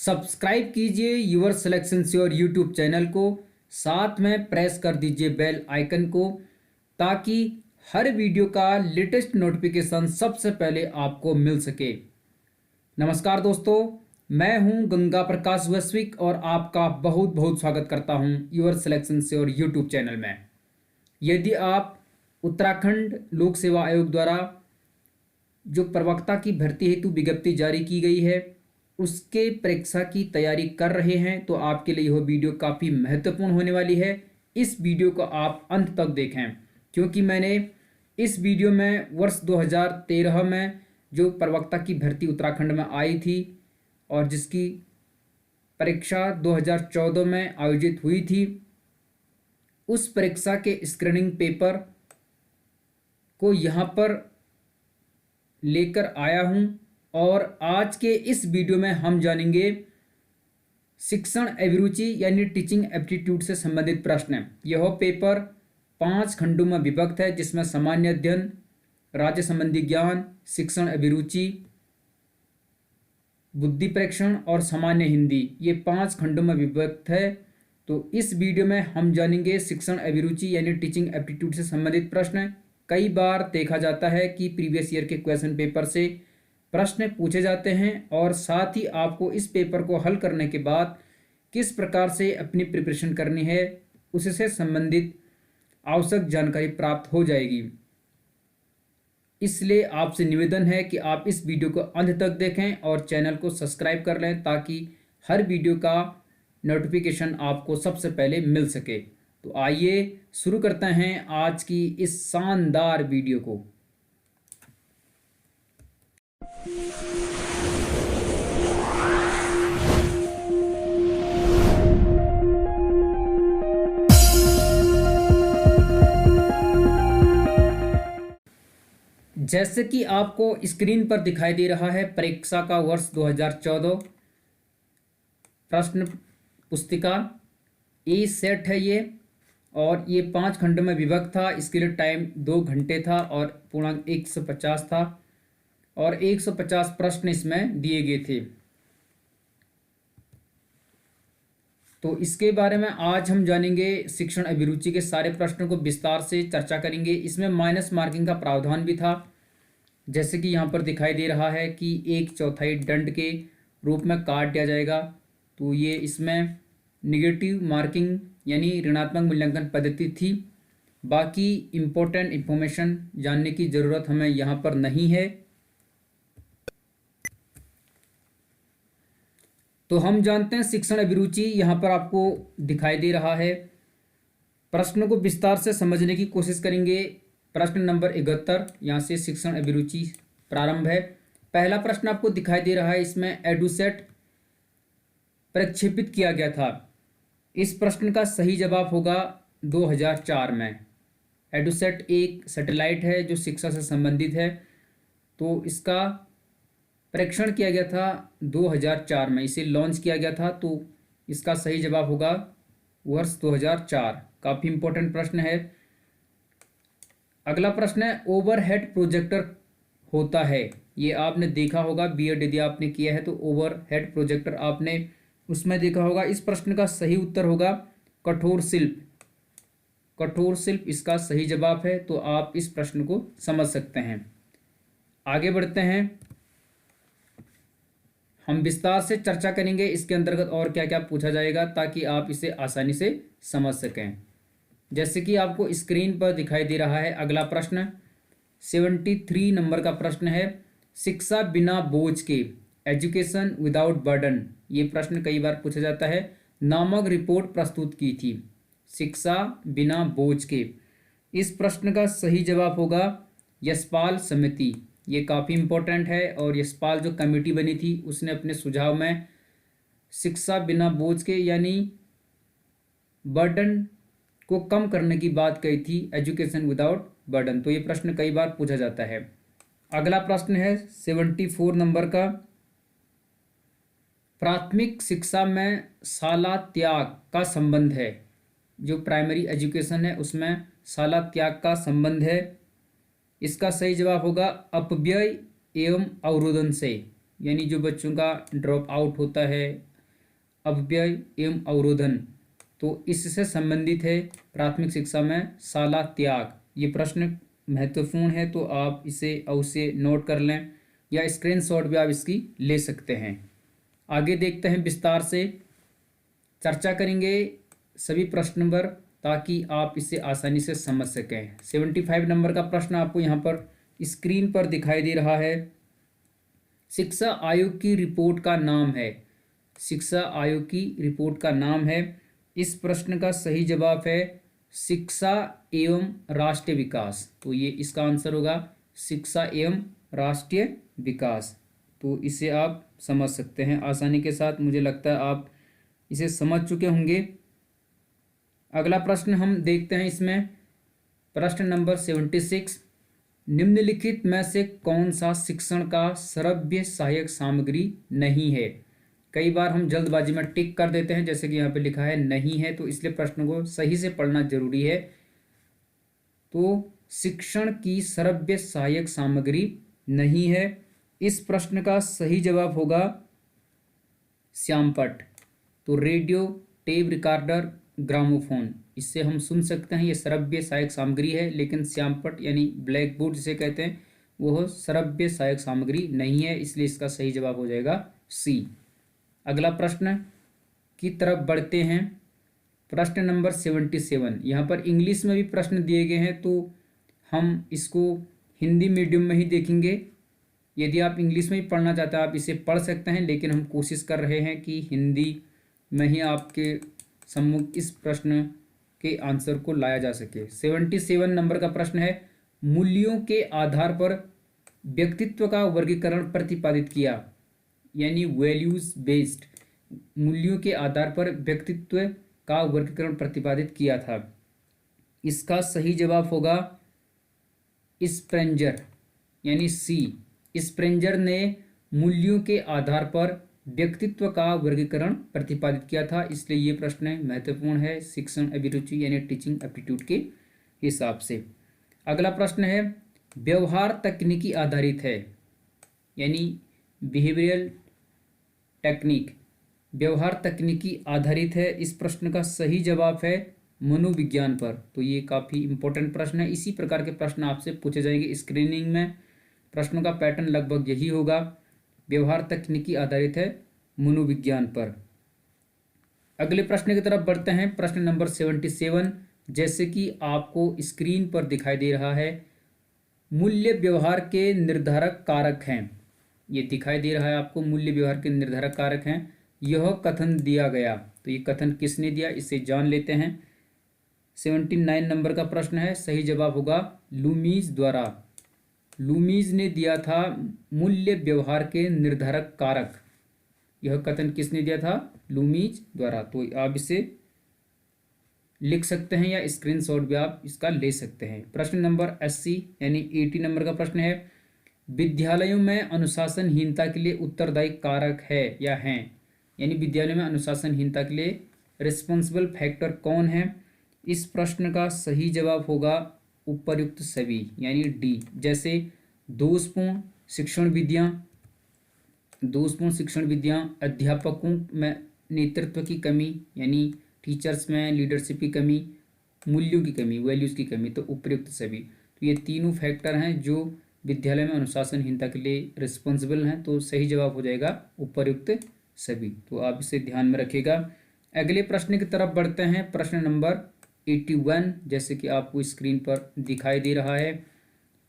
Subscribe कीजिए your selection sure YouTube channel को, साथ में प्रेस कर दीजिए बेल आइकन को ताकि हर वीडियो का लेटेस्ट नोटिफिकेशन सबसे पहले आपको मिल सके। नमस्कार दोस्तों, मैं हूं गंगा प्रकाश वैश्विक और आपका बहुत बहुत स्वागत करता हूं your selection sure YouTube channel में। यदि आप उत्तराखंड लोक सेवा आयोग द्वारा जो प्रवक्ता की भर्ती हेतु विज्ञप्ति जारी की गई है उसके परीक्षा की तैयारी कर रहे हैं तो आपके लिए यह वीडियो काफ़ी महत्वपूर्ण होने वाली है। इस वीडियो को आप अंत तक देखें क्योंकि मैंने इस वीडियो में वर्ष 2013 में जो प्रवक्ता की भर्ती उत्तराखंड में आई थी और जिसकी परीक्षा 2014 में आयोजित हुई थी, उस परीक्षा के स्क्रीनिंग पेपर को यहाँ पर लेकर आया हूँ और आज के इस वीडियो में हम जानेंगे शिक्षण अभिरुचि यानी टीचिंग एप्टीट्यूड से संबंधित प्रश्न। यह पेपर 5 खंडों में विभक्त है जिसमें सामान्य अध्ययन, राज्य संबंधी ज्ञान, शिक्षण अभिरुचि, बुद्धि परीक्षण और सामान्य हिंदी, ये 5 खंडों में विभक्त है। तो इस वीडियो में हम जानेंगे शिक्षण अभिरुचि यानी टीचिंग एप्टीट्यूड से संबंधित प्रश्न। कई बार देखा जाता है कि प्रीवियस ईयर के क्वेश्चन पेपर से प्रश्न पूछे जाते हैं और साथ ही आपको इस पेपर को हल करने के बाद किस प्रकार से अपनी प्रिपरेशन करनी है उससे संबंधित आवश्यक जानकारी प्राप्त हो जाएगी। इसलिए आपसे निवेदन है कि आप इस वीडियो को अंत तक देखें और चैनल को सब्सक्राइब कर लें ताकि हर वीडियो का नोटिफिकेशन आपको सबसे पहले मिल सके। तो आइए शुरू करते हैं आज की इस शानदार वीडियो को। जैसे कि आपको स्क्रीन पर दिखाई दे रहा है, परीक्षा का वर्ष 2014 प्रश्न पुस्तिका ए सेट है ये, और ये 5 खंडों में विभक्त था। इसके लिए टाइम 2 घंटे था और पूर्णांक 150 था और 150 प्रश्न इसमें दिए गए थे। तो इसके बारे में आज हम जानेंगे। शिक्षण अभिरुचि के सारे प्रश्नों को विस्तार से चर्चा करेंगे। इसमें माइनस मार्किंग का प्रावधान भी था, जैसे कि यहाँ पर दिखाई दे रहा है कि 1/4 दंड के रूप में काट दिया जाएगा। तो ये इसमें निगेटिव मार्किंग यानी ऋणात्मक मूल्यांकन पद्धति थी। बाकी इम्पोर्टेंट इन्फॉर्मेशन जानने की ज़रूरत हमें यहाँ पर नहीं है। तो हम जानते हैं शिक्षण अभिरुचि यहाँ पर आपको दिखाई दे रहा है। प्रश्नों को विस्तार से समझने की कोशिश करेंगे। प्रश्न नंबर 71 यहाँ से शिक्षण अभिरुचि प्रारंभ है। पहला प्रश्न आपको दिखाई दे रहा है, इसमें एडुसेट प्रक्षेपित किया गया था। इस प्रश्न का सही जवाब होगा 2004 में। एडुसेट एक सैटेलाइट है जो शिक्षा से संबंधित है, तो इसका परीक्षण किया गया था 2004 में, इसे लॉन्च किया गया था। तो इसका सही जवाब होगा वर्ष 2004। काफ़ी इंपॉर्टेंट प्रश्न है। अगला प्रश्न है, ओवरहेड प्रोजेक्टर होता है, ये आपने देखा होगा, बीएड यदि आपने किया है तो ओवरहेड प्रोजेक्टर आपने उसमें देखा होगा। इस प्रश्न का सही उत्तर होगा कठोर शिल्प। कठोर शिल्प इसका सही जवाब है। तो आप इस प्रश्न को समझ सकते हैं। आगे बढ़ते हैं, हम विस्तार से चर्चा करेंगे इसके अंतर्गत और क्या क्या पूछा जाएगा ताकि आप इसे आसानी से समझ सकें। जैसे कि आपको स्क्रीन पर दिखाई दे रहा है अगला प्रश्न 73 नंबर का प्रश्न है, शिक्षा बिना बोझ के, एजुकेशन विदाउट बर्डन, ये प्रश्न कई बार पूछा जाता है, नामक रिपोर्ट प्रस्तुत की थी। शिक्षा बिना बोझ के, इस प्रश्न का सही जवाब होगा यशपाल समिति। ये काफ़ी इम्पोर्टेंट है और यशपाल जो कमेटी बनी थी उसने अपने सुझाव में शिक्षा बिना बोझ के यानी बर्डन को कम करने की बात कही थी, एजुकेशन विदाउट बर्डन। तो ये प्रश्न कई बार पूछा जाता है। अगला प्रश्न है 74 नंबर का, प्राथमिक शिक्षा में शाला त्याग का संबंध है। जो प्राइमरी एजुकेशन है उसमें शाला त्याग का संबंध है। इसका सही जवाब होगा अपव्यय एवं अवरोधन से, यानी जो बच्चों का ड्रॉप आउट होता है, अपव्यय एवं अवरोधन, तो इससे संबंधित है प्राथमिक शिक्षा में शाला त्याग। ये प्रश्न महत्वपूर्ण है, तो आप इसे अवश्य नोट कर लें या स्क्रीनशॉट भी आप इसकी ले सकते हैं। आगे देखते हैं, विस्तार से चर्चा करेंगे सभी प्रश्न पर ताकि आप इसे आसानी से समझ सकें। 75 नंबर का प्रश्न आपको यहाँ पर स्क्रीन पर दिखाई दे रहा है। शिक्षा आयोग की रिपोर्ट का नाम है, शिक्षा आयोग की रिपोर्ट का नाम है। इस प्रश्न का सही जवाब है शिक्षा एवं राष्ट्रीय विकास, तो ये इसका आंसर होगा शिक्षा एवं राष्ट्रीय विकास। तो इसे आप समझ सकते हैं आसानी के साथ, मुझे लगता है आप इसे समझ चुके होंगे। अगला प्रश्न हम देखते हैं इसमें, प्रश्न नंबर 76, निम्नलिखित में से कौन सा शिक्षण का श्रव्य सहायक सामग्री नहीं है। कई बार हम जल्दबाजी में टिक कर देते हैं, जैसे कि यहाँ पे लिखा है नहीं है, तो इसलिए प्रश्न को सही से पढ़ना जरूरी है। तो शिक्षण की श्रव्य सहायक सामग्री नहीं है। इस प्रश्न का सही जवाब होगा श्यामपट्ट, तो रेडियो, टेप रिकॉर्डर, ग्रामोफोन, इससे हम सुन सकते हैं, ये श्रव्य सहायक सामग्री है। लेकिन श्यामपट्ट यानी ब्लैक बोर्ड जिसे कहते हैं वह श्रव्य सहायक सामग्री नहीं है, इसलिए इसका सही जवाब हो जाएगा सी। अगला प्रश्न की तरफ बढ़ते हैं, प्रश्न नंबर 77। यहाँ पर इंग्लिश में भी प्रश्न दिए गए हैं, तो हम इसको हिंदी मीडियम में ही देखेंगे। यदि आप इंग्लिश में ही पढ़ना चाहते हैं आप इसे पढ़ सकते हैं, लेकिन हम कोशिश कर रहे हैं कि हिंदी में ही आपके सम्मुख इस प्रश्न के आंसर को लाया जा सके। 77 नंबर का प्रश्न है, मूल्यों के आधार पर व्यक्तित्व का वर्गीकरण प्रतिपादित किया, यानी वैल्यूज बेस्ड, मूल्यों के आधार पर व्यक्तित्व का वर्गीकरण प्रतिपादित किया था। इसका सही जवाब होगा स्प्रेंजर, यानी सी। स्प्रेंजर ने मूल्यों के आधार पर व्यक्तित्व का वर्गीकरण प्रतिपादित किया था, इसलिए ये प्रश्न महत्वपूर्ण है शिक्षण अभिरुचि यानी टीचिंग एप्टीट्यूड के हिसाब से। अगला प्रश्न है, व्यवहार तकनीकी आधारित है, यानी बिहेवियरल टेक्निक, व्यवहार तकनीकी आधारित है। इस प्रश्न का सही जवाब है मनोविज्ञान पर, तो ये काफ़ी इंपॉर्टेंट प्रश्न है। इसी प्रकार के प्रश्न आपसे पूछे जाएंगे स्क्रीनिंग में, प्रश्नों का पैटर्न लगभग यही होगा। व्यवहार तकनीकी आधारित है मनोविज्ञान पर। अगले प्रश्न की तरफ बढ़ते हैं, प्रश्न नंबर 77। जैसे कि आपको स्क्रीन पर दिखाई दे रहा है, मूल्य व्यवहार के निर्धारक कारक हैं, ये दिखाई दे रहा है आपको, मूल्य व्यवहार के निर्धारक कारक हैं। यह कथन दिया गया, तो ये कथन किसने दिया इसे जान लेते हैं। 79 नंबर का प्रश्न है, सही जवाब होगा लूमीज द्वारा। लूमीज ने दिया था मूल्य व्यवहार के निर्धारक कारक, यह कथन किसने दिया था, लूमीज द्वारा। तो आप इसे लिख सकते हैं या स्क्रीनशॉट भी आप इसका ले सकते हैं। प्रश्न नंबर 80 यानी 80 नंबर का प्रश्न है, विद्यालयों में अनुशासनहीनता के लिए उत्तरदायी कारक है या हैं, यानी विद्यालयों में अनुशासनहीनता के लिए रिस्पॉन्सिबल फैक्टर कौन है। इस प्रश्न का सही जवाब होगा उपर्युक्त सभी, यानी डी। जैसे दोषपूर्ण शिक्षण विधियाँ, दोषपूर्ण शिक्षण विधियाँ, अध्यापकों में नेतृत्व की कमी, यानी टीचर्स में लीडरशिप की कमी, मूल्यों की कमी, वैल्यूज़ की कमी, तो उपर्युक्त सभी। तो ये तीनों फैक्टर हैं जो विद्यालय में अनुशासनहीनता के लिए रिस्पॉन्सिबल हैं, तो सही जवाब हो जाएगा उपर्युक्त सभी। तो आप इसे ध्यान में रखिएगा। अगले प्रश्न की तरफ बढ़ते हैं, प्रश्न नंबर 81, जैसे कि आपको स्क्रीन पर दिखाई दे रहा है।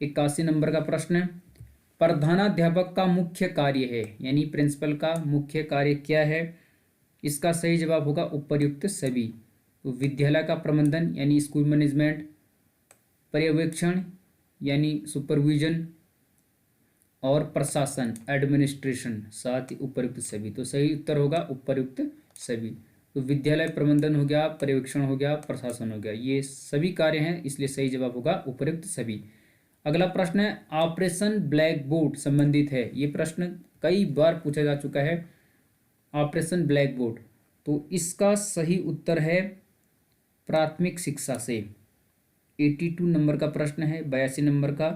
81 नंबर का प्रश्न है, प्रधानाध्यापक का मुख्य कार्य है, यानी प्रिंसिपल का मुख्य कार्य क्या है। इसका सही जवाब होगा उपर्युक्त सभी। तो विद्यालय का प्रबंधन यानी स्कूल मैनेजमेंट, पर्यवेक्षण यानी सुपरविजन, और प्रशासन एडमिनिस्ट्रेशन, साथ ही उपर्युक्त सभी। तो सही उत्तर होगा उपर्युक्त सभी। तो विद्यालय प्रबंधन हो गया, पर्यवेक्षण हो गया, प्रशासन हो गया, ये सभी कार्य हैं, इसलिए सही जवाब होगा उपर्युक्त सभी। अगला प्रश्न है, ऑपरेशन ब्लैक बोर्ड संबंधित है। ये प्रश्न कई बार पूछा जा चुका है, ऑपरेशन ब्लैक बोर्ड। तो इसका सही उत्तर है प्राथमिक शिक्षा से। 82 नंबर का प्रश्न है, 82 नंबर का।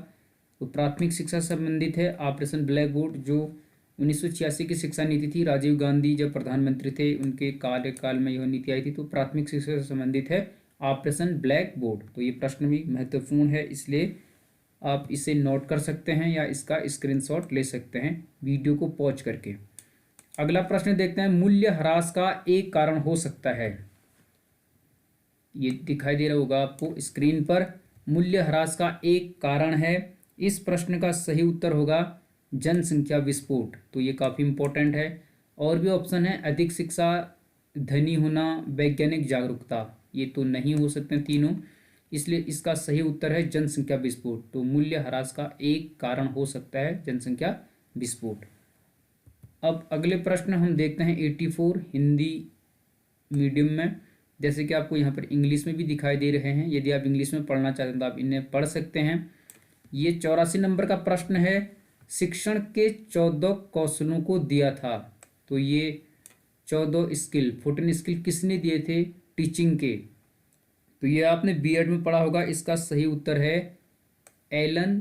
तो प्राथमिक शिक्षा से संबंधित है ऑपरेशन ब्लैक बोर्ड, जो 1986 की शिक्षा नीति थी, राजीव गांधी जब प्रधानमंत्री थे उनके कार्यकाल में यह नीति आई थी। तो प्राथमिक शिक्षा से संबंधित है ऑपरेशन ब्लैक बोर्ड। तो ये प्रश्न भी महत्वपूर्ण है, इसलिए आप इसे नोट कर सकते हैं या इसका स्क्रीनशॉट ले सकते हैं वीडियो को पॉज करके। अगला प्रश्न देखते हैं, मूल्य ह्रास का एक कारण हो सकता है। ये दिखाई दे रहा होगा आपको स्क्रीन पर, मूल्य ह्रास का एक कारण है। इस प्रश्न का सही उत्तर होगा जनसंख्या विस्फोट। तो ये काफ़ी इंपॉर्टेंट है। और भी ऑप्शन है, अधिक शिक्षा, धनी होना, वैज्ञानिक जागरूकता। ये तो नहीं हो सकते तीनों, इसलिए इसका सही उत्तर है जनसंख्या विस्फोट। तो मूल्य ह्रास का एक कारण हो सकता है जनसंख्या विस्फोट। अब अगले प्रश्न हम देखते हैं 84 हिंदी मीडियम में। जैसे कि आपको यहाँ पर इंग्लिश में भी दिखाई दे रहे हैं, यदि आप इंग्लिश में पढ़ना चाहते हैं तो आप इन्हें पढ़ सकते हैं। ये 84 नंबर का प्रश्न है, शिक्षण के 14 कौशलों को दिया था। तो ये 14 स्किल किसने दिए थे? टीचिंग के। तो ये आपने बीएड में पढ़ा होगा। इसका सही उत्तर है एलन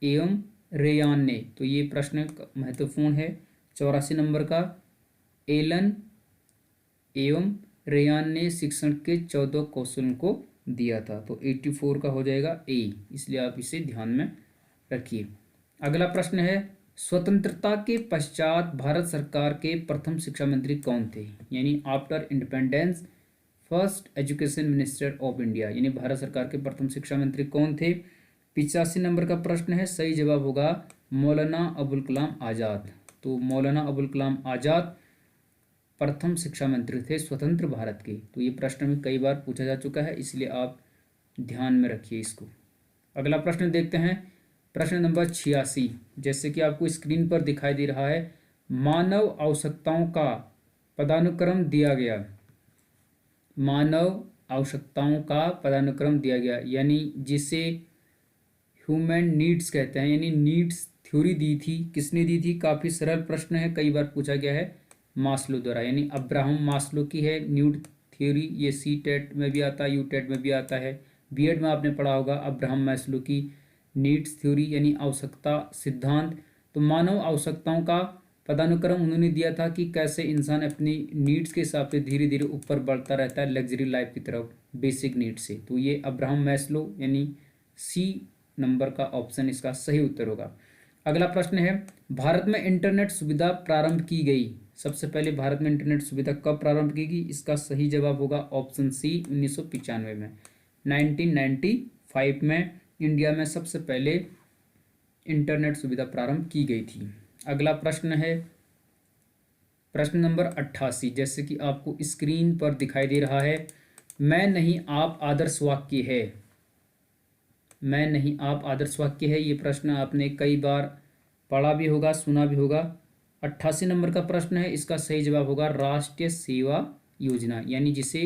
एवं रेयान ने। तो ये प्रश्न महत्वपूर्ण है 84 नंबर का। एलन एवं रेयान ने शिक्षण के 14 कौशलों को दिया था। तो 84 का हो जाएगा ए, इसलिए आप इसे ध्यान में रखिए। अगला प्रश्न है, स्वतंत्रता के पश्चात भारत सरकार के प्रथम शिक्षा मंत्री कौन थे? यानी after independence first education minister of India, यानी भारत सरकार के प्रथम शिक्षा मंत्री कौन थे? 85 नंबर का प्रश्न है, सही जवाब होगा मौलाना अबुल कलाम आज़ाद। तो मौलाना अबुल कलाम आज़ाद प्रथम शिक्षा मंत्री थे स्वतंत्र भारत के। तो ये प्रश्न में कई बार पूछा जा चुका है, इसलिए आप ध्यान में रखिए इसको। अगला प्रश्न देखते हैं, प्रश्न नंबर 86। जैसे कि आपको स्क्रीन पर दिखाई दे रहा है, मानव आवश्यकताओं का पदानुक्रम दिया गया। मानव आवश्यकताओं का पदानुक्रम दिया गया, यानी जिसे ह्यूमन नीड्स कहते हैं, यानी नीड्स थ्योरी दी थी। किसने दी थी? काफ़ी सरल प्रश्न है, कई बार पूछा गया है, मास्लो द्वारा, यानी अब्राहम मास्लो की है नीड थ्योरी। ये सी टेट में भी आता है, यू टेट में भी आता है, बीएड में आपने पढ़ा होगा अब्राहम मास्लो की नीड्स थ्योरी यानी आवश्यकता सिद्धांत। तो मानव आवश्यकताओं का पदानुक्रम उन्होंने दिया था कि कैसे इंसान अपनी नीड्स के हिसाब से धीरे धीरे ऊपर बढ़ता रहता है लग्जरी लाइफ की तरफ बेसिक नीड से। तो ये अब्राहम मैस्लो यानी सी नंबर का ऑप्शन इसका सही उत्तर होगा। अगला प्रश्न है, भारत में इंटरनेट सुविधा प्रारंभ की गई। सबसे पहले भारत में इंटरनेट सुविधा कब प्रारंभ की गई? इसका सही जवाब होगा ऑप्शन सी 1995 में। 1995 में इंडिया में सबसे पहले इंटरनेट सुविधा प्रारंभ की गई थी। अगला प्रश्न है प्रश्न नंबर 88। जैसे कि आपको स्क्रीन पर दिखाई दे रहा है, मैं नहीं आप आदर्श वाक्य है। मैं नहीं आप आदर्श वाक्य है, ये प्रश्न आपने कई बार पढ़ा भी होगा, सुना भी होगा। 88 नंबर का प्रश्न है, इसका सही जवाब होगा राष्ट्रीय सेवा योजना, यानी जिसे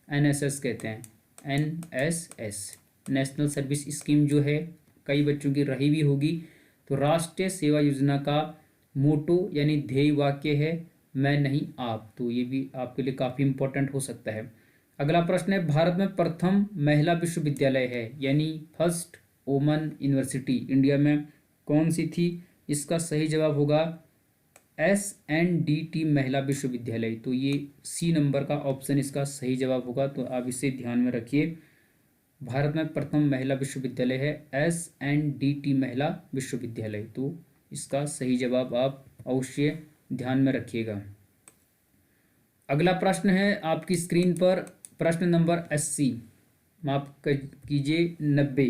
एनएसएस कहते हैं। एनएसएस नेशनल सर्विस स्कीम जो है, कई बच्चों की रही भी होगी। तो राष्ट्रीय सेवा योजना का मोटो यानी ध्येय वाक्य है मैं नहीं आप। तो ये भी आपके लिए काफ़ी इंपॉर्टेंट हो सकता है। अगला प्रश्न है, भारत में प्रथम महिला विश्वविद्यालय है, यानी फर्स्ट वुमन यूनिवर्सिटी इंडिया में कौन सी थी? इसका सही जवाब होगा SNDT महिला विश्वविद्यालय। तो ये सी नंबर का ऑप्शन इसका सही जवाब होगा। तो आप इसे ध्यान में रखिए, भारत में प्रथम महिला विश्वविद्यालय है SNDT महिला विश्वविद्यालय। तो इसका सही जवाब आप अवश्य ध्यान में रखिएगा। अगला प्रश्न है आपकी स्क्रीन पर प्रश्न नंबर 80, माफ कीजिए 90।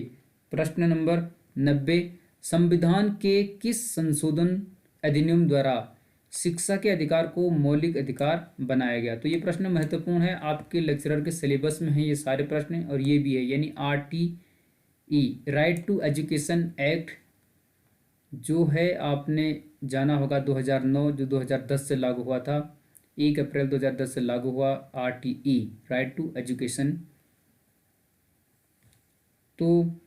प्रश्न नंबर 90, संविधान के किस संशोधन अधिनियम द्वारा शिक्षा के अधिकार को मौलिक अधिकार बनाया गया? तो ये प्रश्न महत्वपूर्ण है, आपके लेक्चरर के सिलेबस में है ये सारे प्रश्न, और ये भी है, यानी RTE right to education act जो है आपने जाना होगा 2009, जो 2010 से लागू हुआ था। 1 अप्रैल 2010 से लागू हुआ RTE राइट टू एजुकेशन। तो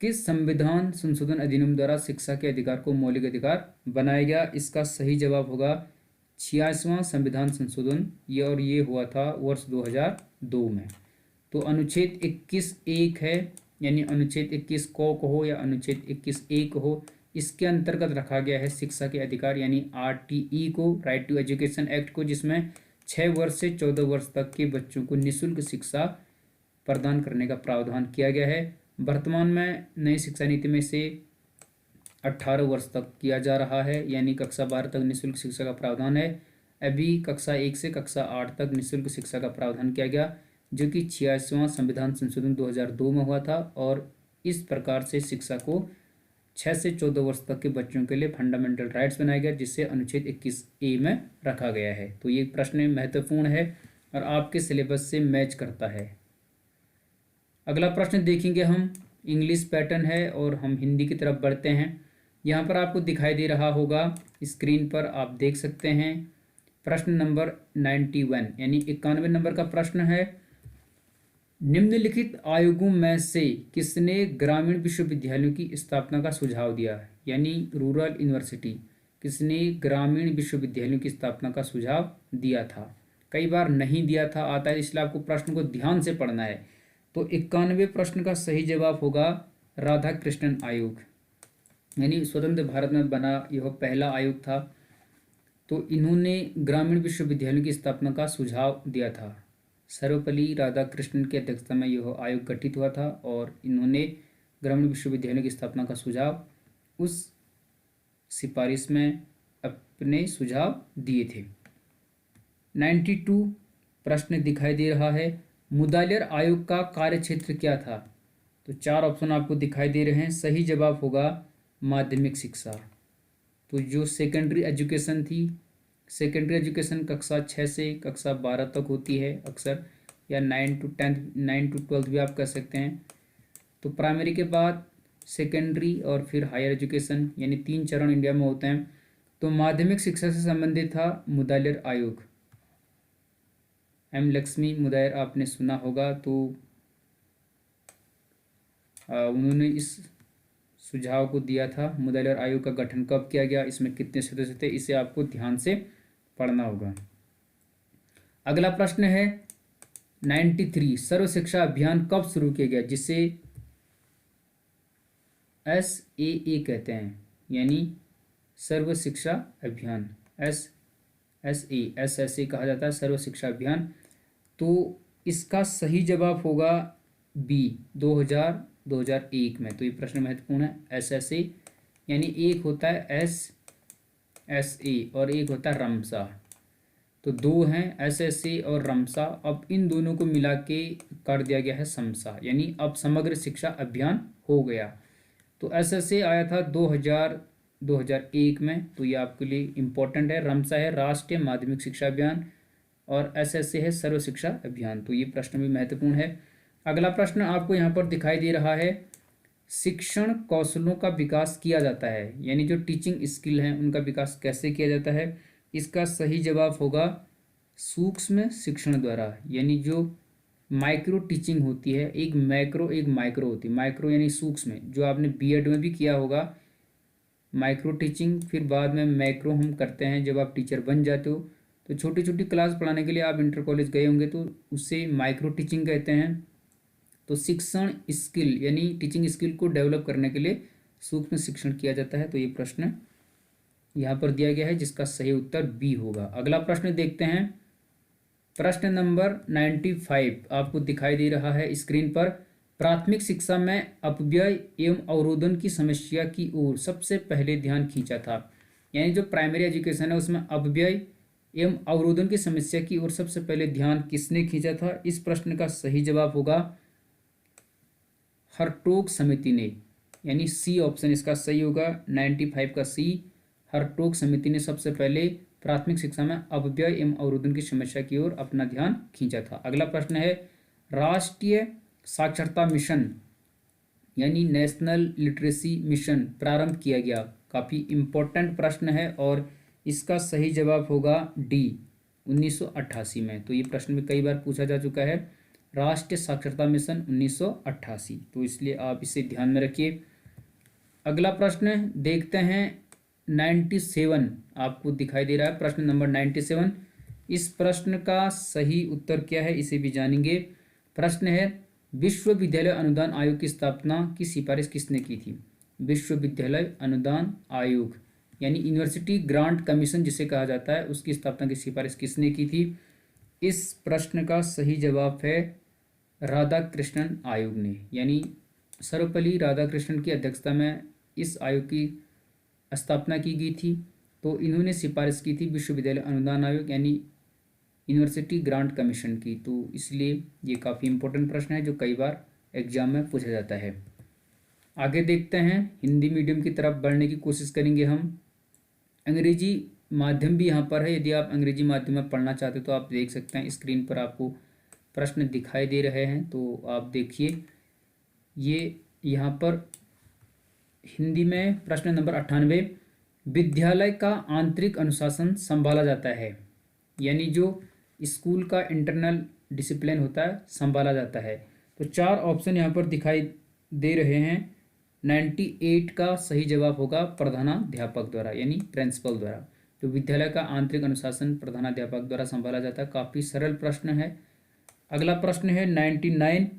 किस संविधान संशोधन अधिनियम द्वारा शिक्षा के अधिकार को मौलिक अधिकार बनाया गया? इसका सही जवाब होगा 86वां संविधान संशोधन, ये और ये हुआ था वर्ष 2002 में। तो अनुच्छेद 21(1) है, यानी अनुच्छेद 21 को कहो या अनुच्छेद 21(a) कहो, इसके अंतर्गत रखा गया है शिक्षा के अधिकार यानी RTE को, राइट टू एजुकेशन एक्ट को, जिसमें 6 वर्ष से 14 वर्ष तक के बच्चों को निःशुल्क शिक्षा प्रदान करने का प्रावधान किया गया है। वर्तमान में नई शिक्षा नीति में से 18 वर्ष तक किया जा रहा है, यानी कक्षा 12 तक निःशुल्क शिक्षा का प्रावधान है। अभी कक्षा 1 से कक्षा 8 तक निःशुल्क शिक्षा का प्रावधान किया गया, जो कि 86वां संविधान संशोधन 2002 में हुआ था। और इस प्रकार से शिक्षा को 6 से 14 वर्ष तक के बच्चों के लिए फंडामेंटल राइट्स बनाया गया, जिससे अनुच्छेद 21A में रखा गया है। तो ये प्रश्न महत्वपूर्ण है और आपके सिलेबस से मैच करता है। अगला प्रश्न देखेंगे हम, इंग्लिश पैटर्न है और हम हिंदी की तरफ बढ़ते हैं। यहाँ पर आपको दिखाई दे रहा होगा स्क्रीन पर, आप देख सकते हैं प्रश्न नंबर 91 यानी 91 नंबर का प्रश्न है। निम्नलिखित आयोगों में से किसने ग्रामीण विश्वविद्यालयों की स्थापना का सुझाव दिया, यानी रूरल यूनिवर्सिटी, किसने ग्रामीण विश्वविद्यालयों की स्थापना का सुझाव दिया था। कई बार नहीं दिया था आता है, इसलिए आपको प्रश्न को ध्यान से पढ़ना है। तो 91 प्रश्न का सही जवाब होगा राधा कृष्णन आयोग, यानी स्वतंत्र भारत में बना यह पहला आयोग था। तो इन्होंने ग्रामीण विश्वविद्यालयों की स्थापना का सुझाव दिया था। सर्वपल्ली राधाकृष्णन की अध्यक्षता में यह आयोग गठित हुआ था और इन्होंने ग्रामीण विश्वविद्यालयों की स्थापना का सुझाव उस सिफारिश में अपने सुझाव दिए थे। 92 प्रश्न दिखाई दे रहा है, मुदालियर आयोग का कार्यक्षेत्र क्या था। तो 4 ऑप्शन आपको दिखाई दे रहे हैं। सही जवाब होगा माध्यमिक शिक्षा। तो जो सेकेंडरी एजुकेशन थी, सेकेंडरी एजुकेशन कक्षा 6 से कक्षा 12 तक होती है अक्सर, या 9 to 12 भी आप कह सकते हैं। तो प्राइमरी के बाद सेकेंडरी और फिर हायर एजुकेशन, यानी 3 चरण इंडिया में होते हैं। तो माध्यमिक शिक्षा से संबंधित था मुदालियर आयोग। M लक्ष्मी मुदालियर आपने सुना होगा। तो उन्होंने इस सुझाव को दिया था। मुदालियर आयोग का गठन कब किया गया, इसमें कितने सदस्य थे, इसे आपको ध्यान से पढ़ना होगा। अगला प्रश्न है 93, सर्व शिक्षा अभियान कब शुरू किया गया, जिसे SAA कहते हैं, यानी सर्व शिक्षा अभियान, SSA कहा जाता है, सर्व शिक्षा अभियान। तो इसका सही जवाब होगा B, 2001 में। तो ये प्रश्न महत्वपूर्ण है। SSA यानी एक होता है SSA और एक होता है रमसा। तो 2 हैं SSA और रमसा। अब इन दोनों को मिला के कर दिया गया है समसा, यानी अब समग्र शिक्षा अभियान हो गया। तो SSA आया था 2001 में। तो ये आपके लिए इम्पोर्टेंट है। रमसा है राष्ट्रीय माध्यमिक शिक्षा अभियान और SSA है सर्व शिक्षा अभियान। तो ये प्रश्न भी महत्वपूर्ण है। अगला प्रश्न आपको यहाँ पर दिखाई दे रहा है, शिक्षण कौशलों का विकास किया जाता है, यानी जो टीचिंग स्किल हैं उनका विकास कैसे किया जाता है। इसका सही जवाब होगा सूक्ष्म शिक्षण द्वारा, यानी जो माइक्रो टीचिंग होती है, एक मैक्रो एक माइक्रो होती है। माइक्रो यानी सूक्ष्म, जो आपने B.Ed में भी किया होगा माइक्रो टीचिंग, फिर बाद में मैक्रो हम करते हैं जब आप टीचर बन जाते हो। तो छोटी छोटी क्लास पढ़ाने के लिए आप इंटर कॉलेज गए होंगे, तो उससे माइक्रो टीचिंग कहते हैं। तो शिक्षण स्किल यानी टीचिंग स्किल को डेवलप करने के लिए सूक्ष्म शिक्षण किया जाता है। तो ये प्रश्न यहाँ पर दिया गया है, जिसका सही उत्तर B होगा। अगला प्रश्न देखते हैं, प्रश्न नंबर 95 आपको दिखाई दे रहा है स्क्रीन पर। प्राथमिक शिक्षा में अपव्यय एवं अवरोधन की समस्या की ओर सबसे पहले ध्यान खींचा था, यानी जो प्राइमरी एजुकेशन है उसमें अपव्यय एवं अवरोधन की समस्या की ओर सबसे पहले ध्यान किसने खींचा था। इस प्रश्न का सही जवाब होगा हरटोग समिति ने, यानी C ऑप्शन इसका सही होगा। 95 का C, हरटोग समिति ने सबसे पहले प्राथमिक शिक्षा में अपव्यय एवं अवरोधन की समस्या की ओर अपना ध्यान खींचा था। अगला प्रश्न है, राष्ट्रीय साक्षरता मिशन यानी नेशनल लिटरेसी मिशन प्रारंभ किया गया। काफ़ी इम्पोर्टेंट प्रश्न है और इसका सही जवाब होगा D, 1988 में। तो ये प्रश्न में कई बार पूछा जा चुका है, राष्ट्रीय साक्षरता मिशन 1988। तो इसलिए आप इसे ध्यान में रखिए। अगला प्रश्न देखते हैं 97 आपको दिखाई दे रहा है, प्रश्न नंबर 97। इस प्रश्न का सही उत्तर क्या है इसे भी जानेंगे। प्रश्न है, विश्वविद्यालय अनुदान आयोग की स्थापना की सिफारिश किसने की थी। विश्वविद्यालय अनुदान आयोग यानी यूनिवर्सिटी ग्रांट कमीशन जिसे कहा जाता है, उसकी स्थापना की सिफारिश किसने की थी? इस प्रश्न का सही जवाब है राधाकृष्णन आयोग ने, यानी सर्वपल्ली राधाकृष्णन की अध्यक्षता में इस आयोग की स्थापना की गई थी। तो इन्होंने सिफारिश की थी विश्वविद्यालय अनुदान आयोग यानी यूनिवर्सिटी ग्रांट कमीशन की। तो इसलिए ये काफ़ी इंपॉर्टेंट प्रश्न है जो कई बार एग्जाम में पूछा जाता है। आगे देखते हैं, हिंदी मीडियम की तरफ बढ़ने की कोशिश करेंगे हम। अंग्रेजी माध्यम भी यहाँ पर है, यदि आप अंग्रेजी माध्यम में पढ़ना चाहते हो तो आप देख सकते हैं, स्क्रीन पर आपको प्रश्न दिखाई दे रहे हैं, तो आप देखिए। ये यहाँ पर हिंदी में प्रश्न नंबर 98, विद्यालय का आंतरिक अनुशासन संभाला जाता है, यानी जो स्कूल का इंटरनल डिसिप्लिन होता है संभाला जाता है। तो 4 ऑप्शन यहाँ पर दिखाई दे रहे हैं। 98 का सही जवाब होगा प्रधानाध्यापक द्वारा यानी प्रिंसिपल द्वारा। तो विद्यालय का आंतरिक अनुशासन प्रधानाध्यापक द्वारा संभाला जाता है। काफ़ी सरल प्रश्न है। अगला प्रश्न है 99,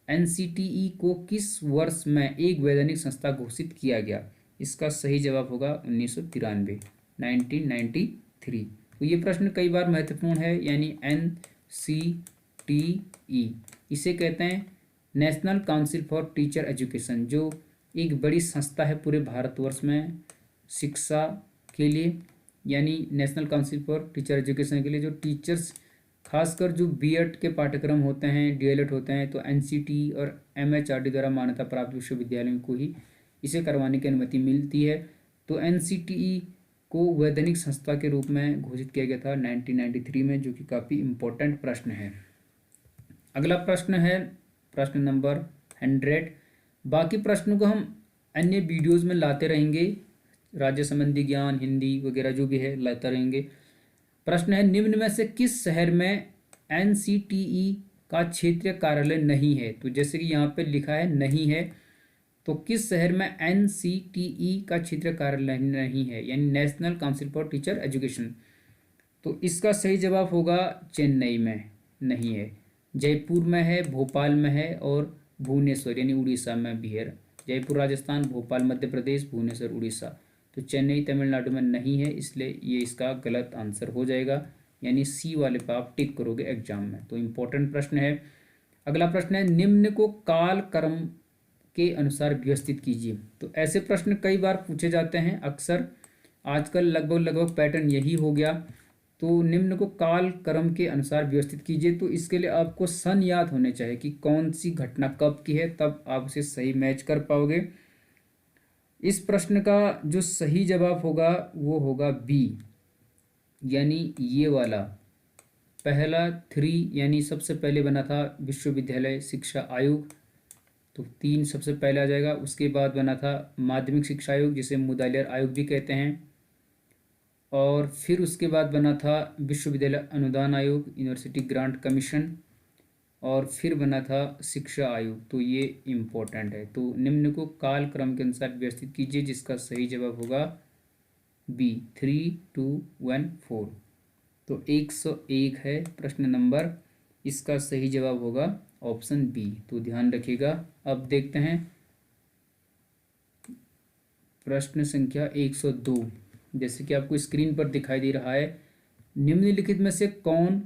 एनसीटीई को किस वर्ष में एक वैधानिक संस्था घोषित किया गया? इसका सही जवाब होगा 1993, 1993। तो ये प्रश्न कई बार महत्वपूर्ण है, यानी NCTE इसे कहते हैं national council for teacher education, जो एक बड़ी संस्था है पूरे भारतवर्ष में शिक्षा के लिए, यानी national council for teacher education के लिए जो टीचर्स खासकर जो बीएड के पाठ्यक्रम होते हैं, डीएलएड होते हैं, तो एनसीटीई और एमएचआरडी द्वारा मान्यता प्राप्त विश्वविद्यालयों को ही इसे करवाने की अनुमति मिलती है। तो एनसीटीई को वैधानिक संस्था के रूप में घोषित किया गया था 1993 में, जो कि काफ़ी इम्पोर्टेंट प्रश्न है। अगला प्रश्न है प्रश्न नंबर 100। बाकी प्रश्नों को हम अन्य वीडियोज़ में लाते रहेंगे, राज्य संबंधी ज्ञान, हिंदी वगैरह जो भी है लाते रहेंगे। प्रश्न है, निम्न में से किस शहर में एनसीटीई का क्षेत्रीय कार्यालय नहीं है? तो जैसे कि यहाँ पे लिखा है नहीं है, तो किस शहर में एनसीटीई का क्षेत्रीय कार्यालय नहीं है, यानी national council for teacher education? तो इसका सही जवाब होगा चेन्नई में नहीं है, जयपुर में है, भोपाल में है और भुवनेश्वर यानी उड़ीसा में भी है। जयपुर राजस्थान, भोपाल मध्य प्रदेश, भुवनेश्वर उड़ीसा। तो चेन्नई तमिलनाडु में नहीं है, इसलिए ये इसका गलत आंसर हो जाएगा, यानी सी वाले पर आप टिक करोगे एग्जाम में। तो इम्पोर्टेंट प्रश्न है। अगला प्रश्न है, निम्न को काल क्रम के अनुसार व्यवस्थित कीजिए। तो ऐसे प्रश्न कई बार पूछे जाते हैं अक्सर, आजकल लगभग पैटर्न यही हो गया। तो निम्न को काल क्रम के अनुसार व्यवस्थित कीजिए, तो इसके लिए आपको सन याद होने चाहिए कि कौन सी घटना कब की है, तब आप उसे सही मैच कर पाओगे। इस प्रश्न का जो सही जवाब होगा वो होगा बी, यानी ये वाला पहला 3, यानी सबसे पहले बना था विश्वविद्यालय शिक्षा आयोग, तो 3 सबसे पहले आ जाएगा। उसके बाद बना था माध्यमिक शिक्षा आयोग जिसे मुदालियार आयोग भी कहते हैं, और फिर उसके बाद बना था विश्वविद्यालय अनुदान आयोग यूनिवर्सिटी ग्रांट कमीशन, और फिर बना था शिक्षा आयोग। तो ये इम्पोर्टेंट है। तो निम्न को काल क्रम के अनुसार व्यवस्थित कीजिए, जिसका सही जवाब होगा बी 3, 2, 1, 4। तो 101 है प्रश्न नंबर, इसका सही जवाब होगा ऑप्शन बी। तो ध्यान रखिएगा। अब देखते हैं प्रश्न संख्या 102। जैसे कि आपको स्क्रीन पर दिखाई दे रहा है, निम्नलिखित में से कौन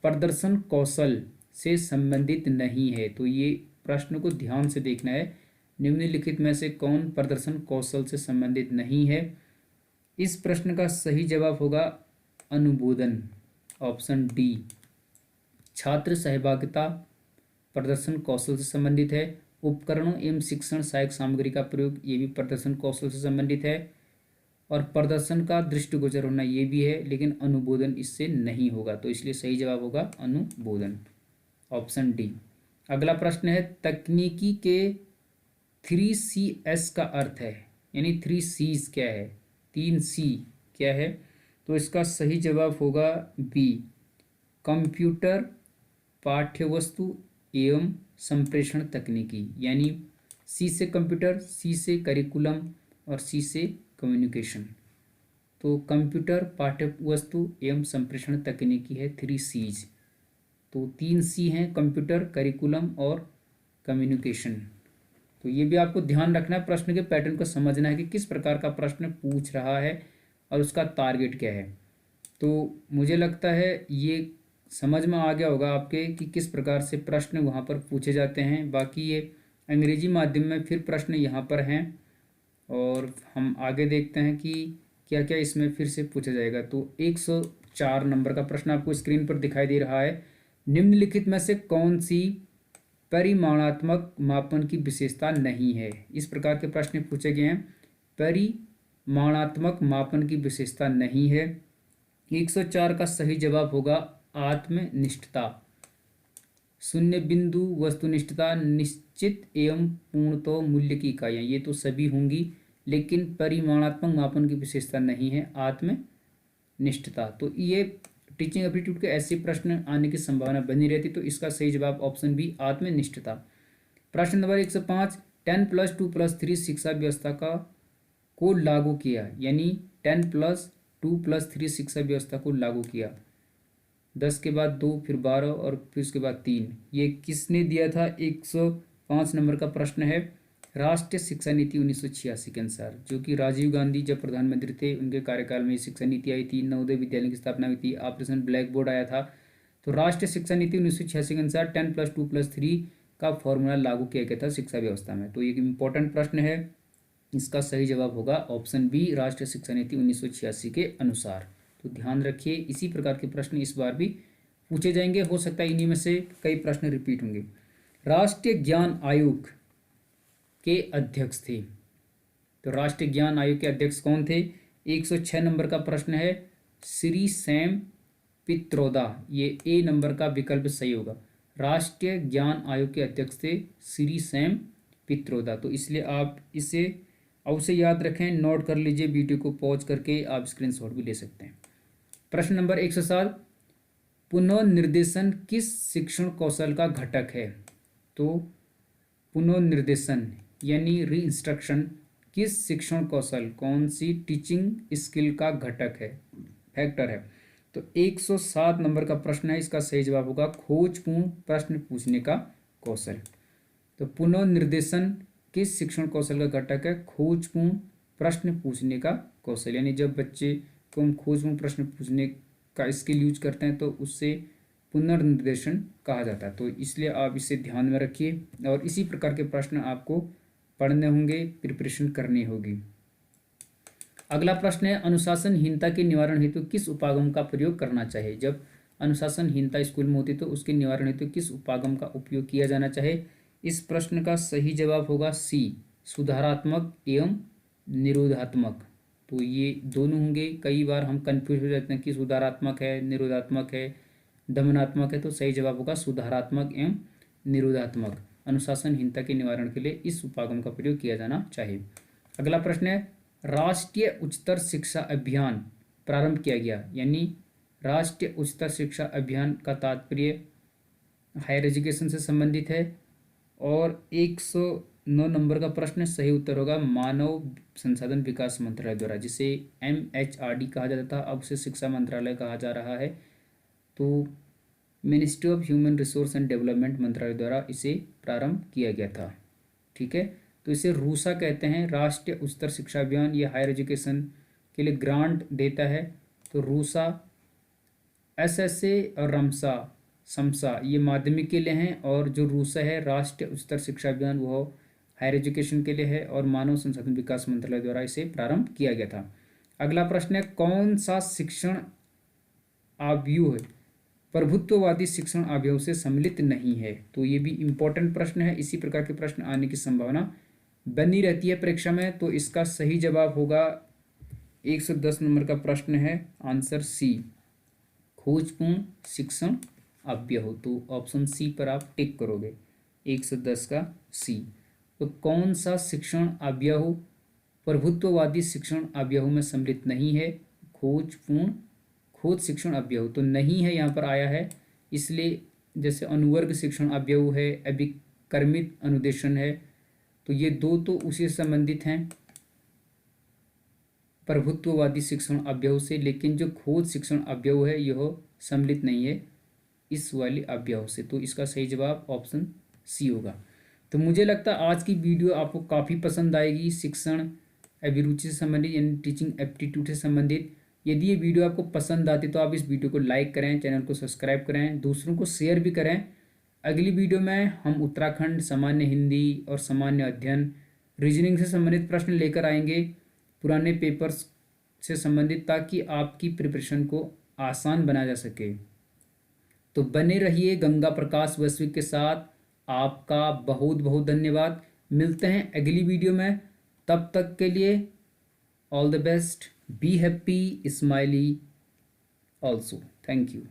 प्रदर्शन कौशल से संबंधित नहीं है? तो ये प्रश्न को ध्यान से देखना है। निम्नलिखित में से कौन प्रदर्शन कौशल से संबंधित नहीं है? इस प्रश्न का सही जवाब होगा अनुमोदन, ऑप्शन डी। छात्र सहभागिता प्रदर्शन कौशल से संबंधित है। उपकरणों एवं शिक्षण सहायक सामग्री का प्रयोग, ये भी प्रदर्शन कौशल से संबंधित है। और प्रदर्शन का दृष्टिगोचर होना ये भी है, लेकिन अनुमोदन इससे नहीं होगा, तो इसलिए सही जवाब होगा अनुमोदन, ऑप्शन डी। अगला प्रश्न है, तकनीकी के 3CS का अर्थ है, यानी 3 C's क्या है, 3 C क्या है? तो इसका सही जवाब होगा बी, कंप्यूटर, पाठ्यवस्तु एवं संप्रेषण तकनीकी, यानी C से कंप्यूटर, C से करिकुलम और C से कम्युनिकेशन। तो कंप्यूटर, पाठ्यवस्तु एवं संप्रेषण तकनीकी है 3 C's। तो 3 C हैं, कंप्यूटर, करिकुलम और कम्युनिकेशन। तो ये भी आपको ध्यान रखना है, प्रश्न के पैटर्न को समझना है कि किस प्रकार का प्रश्न पूछ रहा है और उसका टारगेट क्या है। तो मुझे लगता है ये समझ में आ गया होगा आपके कि किस प्रकार से प्रश्न वहाँ पर पूछे जाते हैं। बाकी ये अंग्रेजी माध्यम में फिर प्रश्न यहाँ पर हैं और हम आगे देखते हैं कि क्या क्या इसमें फिर से पूछा जाएगा। तो 104 नंबर का प्रश्न आपको स्क्रीन पर दिखाई दे रहा है। निम्नलिखित में से कौन सी परिमाणात्मक मापन की विशेषता नहीं है? इस प्रकार के प्रश्न पूछे गए हैं। परिमाणात्मक मापन की विशेषता नहीं है। 104 का सही जवाब होगा आत्मनिष्ठता। शून्य बिंदु वस्तुनिष्ठता, निश्चित एवं पूर्णतः मूल्य की इकाइयाँ, ये तो सभी होंगी, लेकिन परिमाणात्मक मापन की विशेषता नहीं है आत्मनिष्ठता। तो ये टीचिंग एप्टीट्यूड के ऐसे प्रश्न आने की संभावना बनी रहती। तो इसका सही जवाब ऑप्शन बी आत्मनिष्ठता। प्रश्न नंबर 105, 10+2+3 शिक्षा व्यवस्था को लागू किया, यानी 10+2+3 शिक्षा व्यवस्था को लागू किया। 10 के बाद 2, फिर 12 और फिर उसके बाद 3, ये किसने दिया था? 105 नंबर का प्रश्न है। राष्ट्रीय शिक्षा नीति 1986 के अनुसार, जो कि राजीव गांधी जब प्रधानमंत्री थे उनके कार्यकाल में शिक्षा नीति आई थी, नवोदय विद्यालय की स्थापना हुई थी, ऑपरेशन ब्लैक बोर्ड आया था। तो राष्ट्रीय शिक्षा नीति 1986 के अनुसार 10+2+3 का फॉर्मूला लागू किया गया था शिक्षा व्यवस्था में। तो ये इंपॉर्टेंट प्रश्न है, इसका सही जवाब होगा ऑप्शन बी राष्ट्रीय शिक्षा नीति 1986 के अनुसार। तो ध्यान रखिए, इसी प्रकार के प्रश्न इस बार भी पूछे जाएंगे। हो सकता है इन्हीं में से कई प्रश्न रिपीट होंगे। राष्ट्रीय ज्ञान आयोग के अध्यक्ष थे। तो राष्ट्रीय ज्ञान आयोग के अध्यक्ष कौन थे? 106 नंबर का प्रश्न है, श्री सैम पित्रोदा। ये ए नंबर का विकल्प सही होगा। राष्ट्रीय ज्ञान आयोग के अध्यक्ष थे श्री सैम पित्रोदा। तो इसलिए आप इसे अवश्य याद रखें, नोट कर लीजिए, वीडियो को पॉज करके आप स्क्रीनशॉट भी ले सकते हैं। प्रश्न नंबर 107, पुनर्निर्देशन किस शिक्षण कौशल का घटक है? तो पुनर्निर्देशन यानी री इंस्ट्रक्शन किस शिक्षण कौशल, कौन सी टीचिंग स्किल का घटक है, फैक्टर है? तो 107 नंबर का प्रश्न है, इसका सही जवाब होगा खोजपूर्ण प्रश्न पूछने का कौशल। तो पुनर्निर्देशन किस शिक्षण कौशल का घटक है? खोजपूर्ण प्रश्न पूछने का कौशल। यानी जब बच्चे को हम खोजपूर्ण प्रश्न पूछने का स्किल यूज करते हैं तो उससे पुनर्निर्देशन कहा जाता है। तो इसलिए आप इसे ध्यान में रखिए और इसी प्रकार के प्रश्न आपको पढ़ने होंगे, प्रिपरेशन करनी होगी। अगला प्रश्न है, अनुशासनहीनता के निवारण हेतु किस उपागम का प्रयोग करना चाहिए? जब अनुशासनहीनता स्कूल में होती तो उसके निवारण हेतु किस उपागम का उपयोग किया जाना चाहिए? इस प्रश्न का सही जवाब होगा सी, सुधारात्मक एवं निरोधात्मक। तो ये दोनों होंगे। कई बार हम कंफ्यूज हो जाते हैं कि सुधारात्मक है, निरोधात्मक है, दमनात्मक है। तो सही जवाब होगा सुधारात्मक एवं निरोधात्मक। अनुशासनहीनता के निवारण के लिए इस उपागम का प्रयोग किया जाना चाहिए। अगला प्रश्न है, राष्ट्रीय उच्चतर शिक्षा अभियान प्रारंभ किया गया, यानी राष्ट्रीय उच्चतर शिक्षा अभियान का तात्पर्य हायर एजुकेशन से संबंधित है। और 109 नंबर का प्रश्न सही उत्तर होगा मानव संसाधन विकास मंत्रालय द्वारा, जिसे MHRD कहा जाता था, अब उसे शिक्षा मंत्रालय कहा जा रहा है। तो ministry of human resource and development मंत्रालय द्वारा इसे प्रारंभ किया गया था। ठीक है, तो इसे रूसा कहते हैं, राष्ट्रीय उच्चतर शिक्षा अभियान। ये हायर एजुकेशन के लिए ग्रांट देता है। तो रूसा, SSA और रमसा समसा ये माध्यमिक के लिए हैं, और जो रूसा है राष्ट्रीय उच्चतर शिक्षा अभियान वो हायर एजुकेशन के लिए है, और मानव संसाधन विकास मंत्रालय द्वारा इसे प्रारंभ किया गया था। अगला प्रश्न है, कौन सा शिक्षण आव्यूह प्रभुत्ववादी शिक्षण आव्यूह से सम्मिलित नहीं है? तो ये भी इम्पोर्टेंट प्रश्न है, इसी प्रकार के प्रश्न आने की संभावना बनी रहती है परीक्षा में। तो इसका सही जवाब होगा 110 नंबर का प्रश्न है, आंसर सी, खोजपूर्ण शिक्षण अव्यूह। तो ऑप्शन सी पर आप टिक करोगे, 110 का सी। तो कौन सा शिक्षण अव्यूह प्रभुत्ववादी शिक्षण अव्यूह में सम्मिलित नहीं है? खोज शिक्षण अव्यूह तो नहीं है, यहाँ पर आया है। इसलिए जैसे अनुवर्ग शिक्षण अव्यूह है, अभिकर्मित अनुदेशन है, तो ये दो तो उसी से संबंधित हैं प्रभुत्ववादी शिक्षण अव्यूह से, लेकिन जो खोज शिक्षण अव्यूह है यह सम्मिलित नहीं है इस वाली अव्यूह से। तो इसका सही जवाब ऑप्शन सी होगा। तो मुझे लगता है आज की वीडियो आपको काफ़ी पसंद आएगी, शिक्षण अभिरुचि से संबंधित यानी टीचिंग एप्टीट्यूड से संबंधित। यदि ये वीडियो आपको पसंद आती तो आप इस वीडियो को लाइक करें, चैनल को सब्सक्राइब करें, दूसरों को शेयर भी करें। अगली वीडियो में हम उत्तराखंड सामान्य हिंदी और सामान्य अध्ययन रीजनिंग से संबंधित प्रश्न लेकर आएंगे, पुराने पेपर्स से संबंधित, ताकि आपकी प्रिपरेशन को आसान बनाया जा सके। तो बने रहिए गंगा प्रकाश वैश्विक के साथ। आपका बहुत बहुत धन्यवाद। मिलते हैं अगली वीडियो में, तब तक के लिए all the best, be happy, smiley also. Thank you.